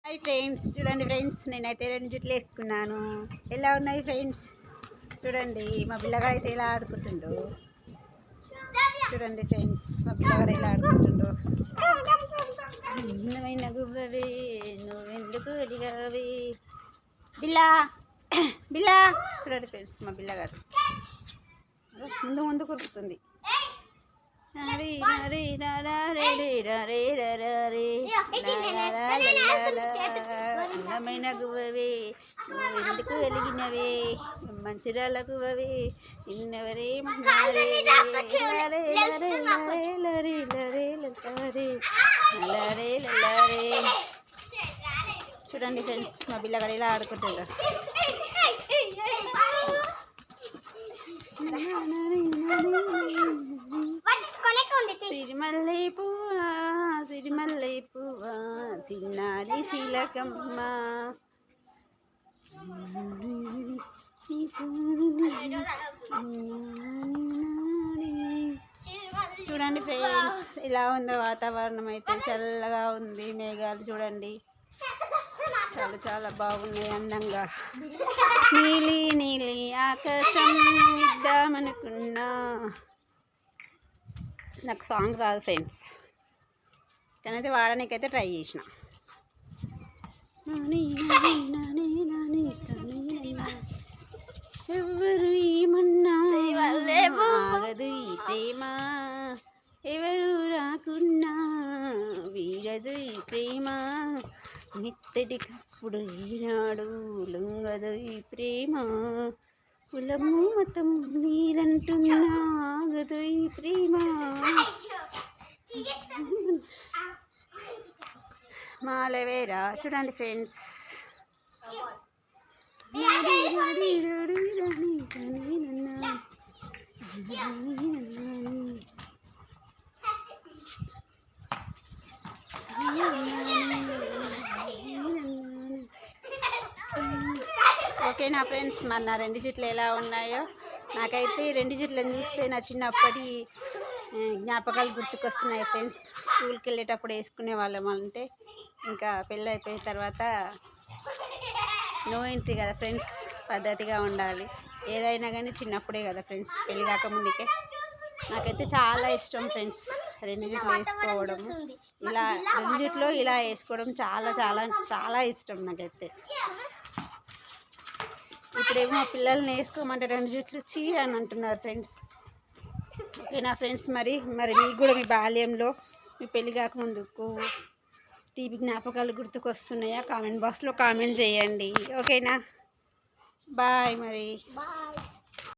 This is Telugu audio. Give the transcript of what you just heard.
హాయ్ ఫ్రెండ్స్, చూడండి ఫ్రెండ్స్, నేనైతే 2 జుట్లు వేసుకున్నాను. ఎలా ఉన్నాయి ఫ్రెండ్స్? చూడండి మా పిల్లగాడు అయితే ఎలా ఆడుకుంటుండో. చూడండి ఫ్రెండ్స్, మా పిల్లగాడు ఎలా ఆడుకుంటుండో. అందమైన గువ్వవే నువ్వెందుకు అడిగావే బిల్లా బిల్లా. చూడండి ఫ్రెండ్స్, మా పిల్లగాడు ముందు ముందు కురుకుతుంది. అందమైన గువ్వవే నువ్వు ఎందుకు వెలిగినవే మంచిరాల గువ్వవే నిన్నెవరే చూడండి ఫ్రెండ్స్, మా పిల్లగాడు ఇలా ఆడుకుంటారు. సిరిమల్లె పువ్వా సిరిమల్లె పువ్వా చిన్నారి చిలకమ్మ చూడండి ఫ్రెండ్స్, ఇలా ఉందో వాతావరణం. అయితే చల్లగా ఉంది, మేఘాలు చూడండి చాలా చాలా బాగున్నాయి, అందంగా. నీలి నీలి ఆకాశం ఇద్దామనుకున్నా. నాకు సాంగ్ రాదు ఫ్రెండ్స్, కానైతే వాడడానికైతే ట్రై చేసిన. ఎవరు ఏమన్నా ఆగదు ఈ ప్రేమ, ఎవరు రాకున్నా వీడదు ఈ ప్రేమ, నిత్తడి కప్పుడు ఈనాడు లొంగదు ఈ ప్రేమ, కులము మతం నీరంటున్నా ఆగదు ఈ ప్రేమ. మాలవేరా చూడండి ఫ్రెండ్స్, ఓకేనా ఫ్రెండ్స్? మరి నా 2 జుట్లు ఎలా ఉన్నాయో. నాకైతే 2 జుట్లను చూస్తే నా చిన్నప్పటి జ్ఞాపకాలు గుర్తుకొస్తున్నాయి ఫ్రెండ్స్. స్కూల్కి వెళ్ళేటప్పుడు వేసుకునే వాళ్ళం. అంటే ఇంకా పెళ్ళి అయిపోయిన తర్వాత నో ఎంట్రీ కదా ఫ్రెండ్స్, పద్ధతిగా ఉండాలి. ఏదైనా కానీ చిన్నప్పుడే కదా ఫ్రెండ్స్, పెళ్ళి కాకముందుకే. నాకైతే చాలా ఇష్టం ఫ్రెండ్స్ 2 జుట్లు వేసుకోవడం. ఇలా 2 జుట్లు ఇలా వేసుకోవడం చాలా చాలా చాలా ఇష్టం నాకైతే. ఇప్పుడేమో మా పిల్లల్ని వేసుకోమంటే 2 జుట్లు చీ అని అంటున్నారు ఫ్రెండ్స్. ఓకేనా ఫ్రెండ్స్? మరి మీకు కూడా మీ బాల్యంలో మీ పెళ్ళి కాకముందుకు తీపి జ్ఞాపకాలు గుర్తుకొస్తున్నాయా? కామెంట్ బాక్స్లో కామెంట్ చేయండి. ఓకేనా? బాయ్ మరి.